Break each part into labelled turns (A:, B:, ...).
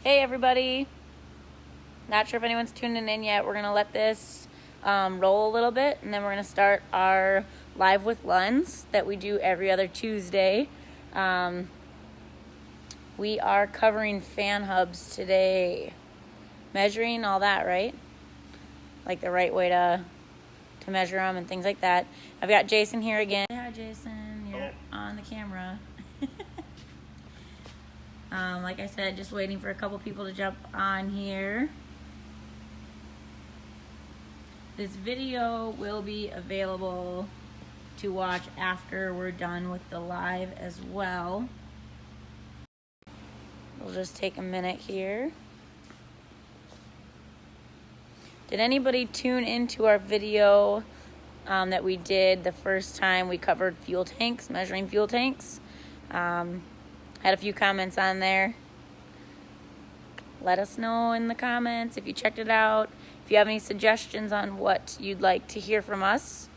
A: Hey everybody, not sure if anyone's tuning in yet. We're going to let this roll a little bit, and then we're going to start our Live with Lunds that we do every other Tuesday. We are covering fan hubs today, measuring all that, right? Like the right way to measure them and things like that. I've got Jason here again. Hi Jason, you're on the camera. Like I said, just waiting for a couple people to jump on here. This video will be available to watch after we're done with the live as well. We'll just take a minute here. Did anybody tune into our video that we did the first time we covered fuel tanks, measuring fuel tanks? Had a few comments on there. Let us know in the comments if you checked it out. If you have any suggestions on what you'd like to hear from us.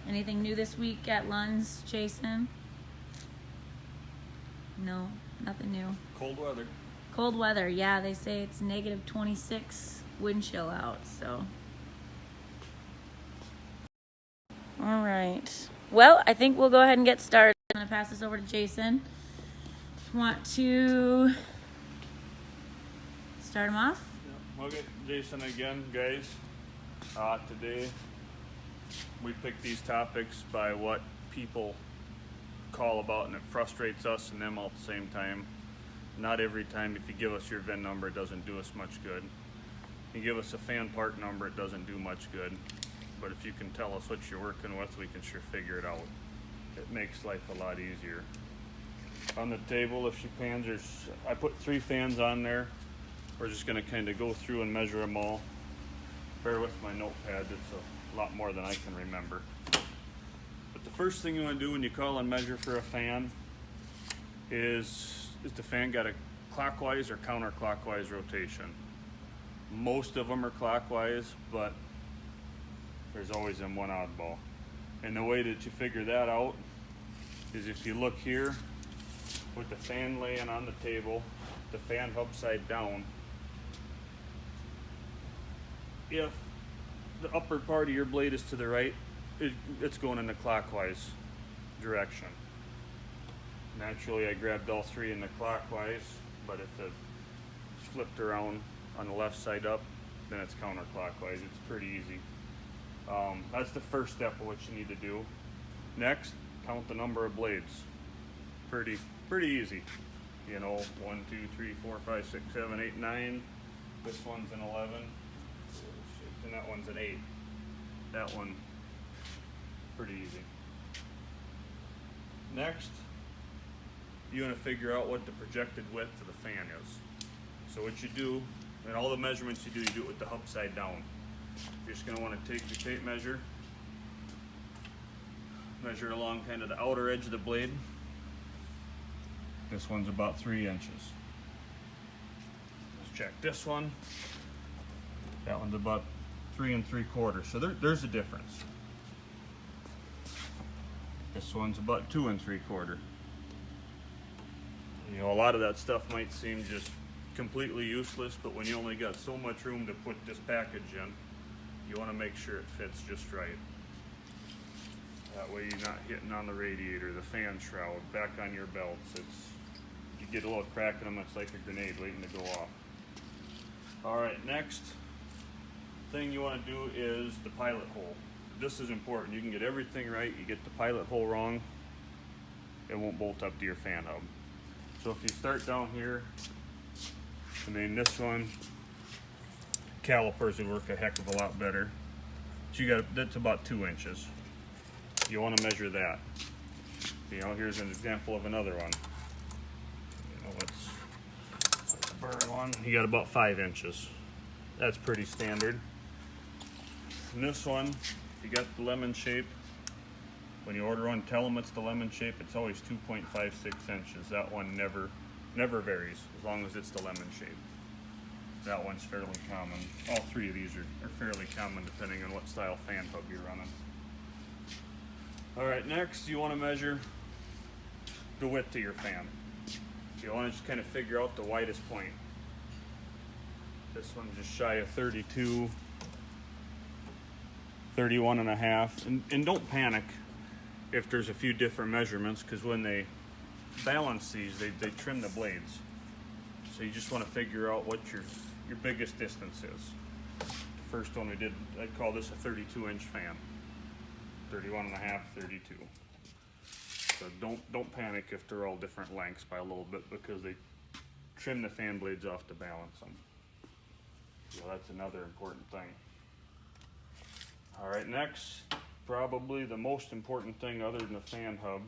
A: Anything new this week at Lund's, Jason? No, nothing new.
B: Cold weather.
A: Cold weather, yeah. They say it's negative 26 wind chill out, so. All right. Well, I think we'll go ahead and get started. I'm going to pass this over to Jason. Want to start him off?
B: Yeah. Okay, Jason again, guys. Today we pick these topics by what people call about, and it frustrates us and them all at the same time. Not every time if you give us your VIN number, it doesn't do us much good. You give us a fan part number, it doesn't do much good. But if you can tell us what you're working with, we can sure figure it out. It makes life a lot easier. On the table, if she pans, I put 3 fans on there. We're just going to kind of go through and measure them all. Bear with my notepad, it's a lot more than I can remember. But the first thing you want to do when you call and measure for a fan is the fan got a clockwise or counterclockwise rotation? Most of them are clockwise, but there's always one oddball. And the way that you figure that out is if you look here with the fan laying on the table, the fan hub side down, if the upper part of your blade is to the right, it's going in the clockwise direction. Naturally, I grabbed all 3 in the clockwise, but if it's flipped around on the left side up, then it's counterclockwise. It's pretty easy. That's the first step of what you need to do. Next, count the number of blades. Pretty easy. You know, 1, 2, 3, 4, 5, 6, 7, 8, 9. This one's an 11. And that one's an 8. That one, pretty easy. Next, you want to figure out what the projected width of the fan is. So what you do, and all the measurements you do it with the hub side down. You're just going to want to take your tape measure, measure along kind of the outer edge of the blade. This one's about 3 inches. Let's check this one. That one's about 3 3/4. So there's a difference. This one's about 2 3/4. You know, a lot of that stuff might seem just completely useless, but when you only got so much room to put this package in, you want to make sure it fits just right. That way you're not hitting on the radiator, the fan shroud, back on your belts. You get a little crack in them, it's like a grenade waiting to go off. Alright, next thing you want to do is the pilot hole. This is important. You can get everything right, you get the pilot hole wrong, it won't bolt up to your fan hub. So if you start down here, I mean this one, calipers would work a heck of a lot better. So that's about 2 inches. You want to measure that. You know, here's an example of another one. You know, it's a burr one. You got about 5 inches. That's pretty standard. And this one, you got the lemon shape. When you order one, tell them it's the lemon shape. It's always 2.56 inches. That one never varies as long as it's the lemon shape. That one's fairly common. All 3 of these are fairly common depending on what style fan hub you're running. All right, next you want to measure the width of your fan. You want to just kind of figure out the widest point. This one's just shy of 32, 31 and a half. And don't panic if there's a few different measurements, because when they balance these, they trim the blades. So you just want to figure out what your biggest distance is. The first one we did, I'd call this a 32-inch fan. 31 and a half, 32. So don't panic if they're all different lengths by a little bit, because they trim the fan blades off to balance them. So that's another important thing. All right, next, probably the most important thing other than the fan hub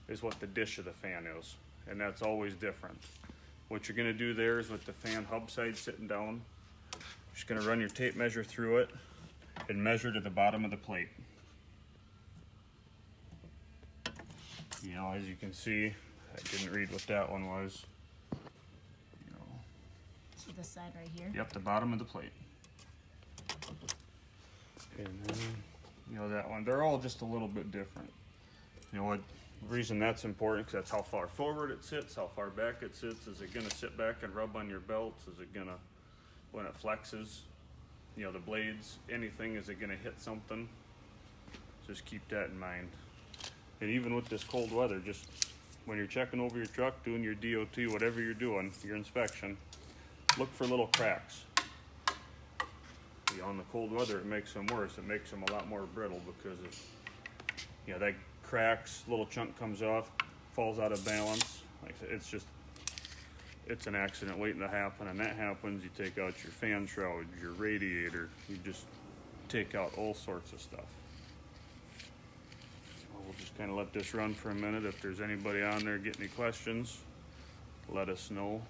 B: is what the dish of the fan is, and that's always different. What you're gonna do there is with the fan hub side sitting down, you're just gonna run your tape measure through it and measure to the bottom of the plate. You know, as you can see, I didn't read what that one was. You know,
A: So this side right here?
B: yep, the bottom of the plate. And then, you know, that one, they're all just a little bit different. You know what, the reason that's important, because that's how far forward it sits, how far back it sits. Is it gonna sit back and rub on your belts? Is it gonna, when it flexes, you know, the blades, anything, is it gonna hit something? Just keep that in mind. And even with this cold weather, just when you're checking over your truck, doing your DOT, whatever you're doing, your inspection, look for little cracks. You know, in the cold weather, it makes them worse. It makes them a lot more brittle, because if, you know, that cracks, little chunk comes off, falls out of balance. Like I said, it's an accident waiting to happen, and that happens, you take out your fan shroud, your radiator, you just take out all sorts of stuff. We'll just kind of let this run for a minute. If there's anybody on there getting any questions, let us know.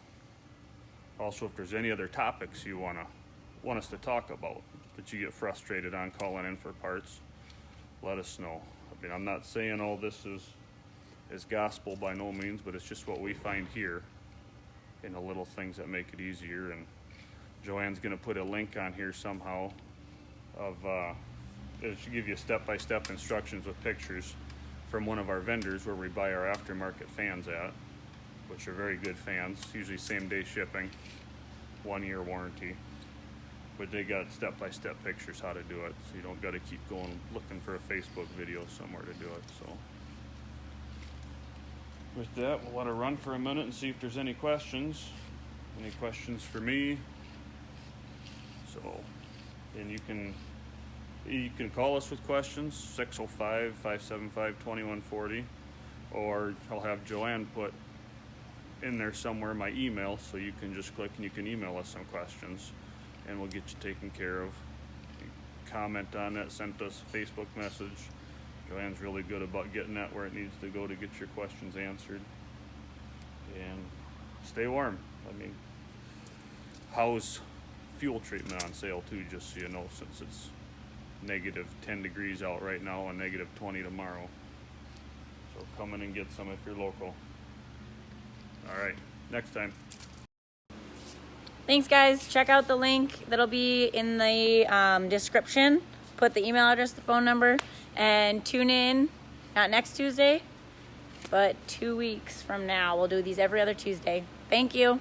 B: Also, if there's any other topics you want us to talk about that you get frustrated on calling in for parts, let us know. I mean, I'm not saying all this is gospel by no means, but it's just what we find here in the little things that make it easier. And Joanne's going to put a link on here somehow of it should give you step-by-step instructions with pictures from one of our vendors where we buy our aftermarket fans at, which are very good fans, usually same-day shipping, 1-year warranty. But they got step-by-step pictures how to do it, so you don't got to keep going looking for a Facebook video somewhere to do it. So with that, we'll let it run for a minute and see if there's any questions. Any questions for me? So, and you can call us with questions, 605-575-2140, or I'll have Joanne put in there somewhere my email, so you can just click and you can email us some questions, and we'll get you taken care of. You comment on that, send us a Facebook message. Joanne's really good about getting that where it needs to go to get your questions answered. And stay warm. I mean, how's fuel treatment on sale too, just so you know, since it's negative 10 degrees out right now and negative 20 tomorrow. So come in and get some if you're local. All right, next time.
A: Thanks, guys. Check out the link that'll be in the description. Put the email address, the phone number, and tune in, not next Tuesday, but 2 weeks from now. We'll do these every other Tuesday. Thank you.